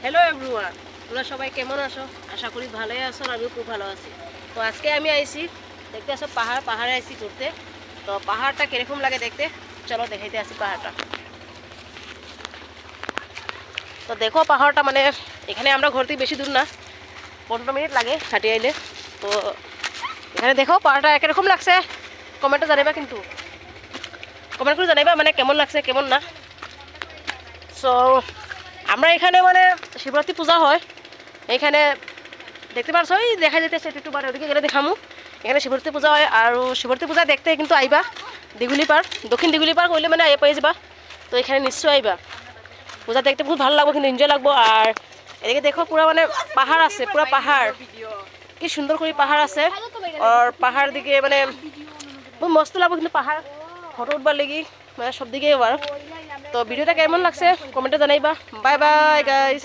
Hello everyone, তোমরা সবাই কেমন আছো? আশা করি ভালোই আছো, আমিও খুব ভালো আছি। তো আজকে আমি আইছি দেখতে আসো পাহাড়ে আইছি ঘুরতে। তো পাহাড়টা কিরকম লাগে দেখতে, চলো দেখাইতে আসি পাহাড়টা। তো দেখো পাহাড়টা মানে এখানে আমরা ঘর থেকে বেশি দূর না, 15 মিনিট লাগে হাঁটি আইলে। তো এখানে দেখো পাহাড়টা একরকম লাগছে, কমেন্টে জানাইবা, কিন্তু কমেন্ট করে জানাইবা মানে কেমন লাগছে কেমন না। সো আমরা এখানে মানে শিবরাত্রি পূজা হয় এইখানে, দেখতে পারছো ওই দেখা যেতেছে একটু বার ওদিকে গেলে দেখামু। এখানে শিবরাত্রি পূজা হয়, আর শিবরাত্রি পূজা দেখতে কিন্তু আইবা দিগুলি পার, দক্ষিণ দিগুলি পার কইলে মানে আইয়া পাই যাবা। তো এখানে নিশ্চয় আইবা, পূজা দেখতে বহুত ভালো লাগবে, কিন্তু এনজয় লাগবো। আর এদিকে দেখো পুরা মানে পাহাড় আছে, পুরা পাহাড়, কি সুন্দর করে পাহাড় আছে। আর পাহাড় দিকে মানে বহুত মস্ত লাগবে, কিন্তু পাহাড় ফটো উঠবার লাগি মানে সব দিকে এবার। তো ভিডিওটা কেমন লাগছে কমেন্টে জানাইবা। Bye bye guys.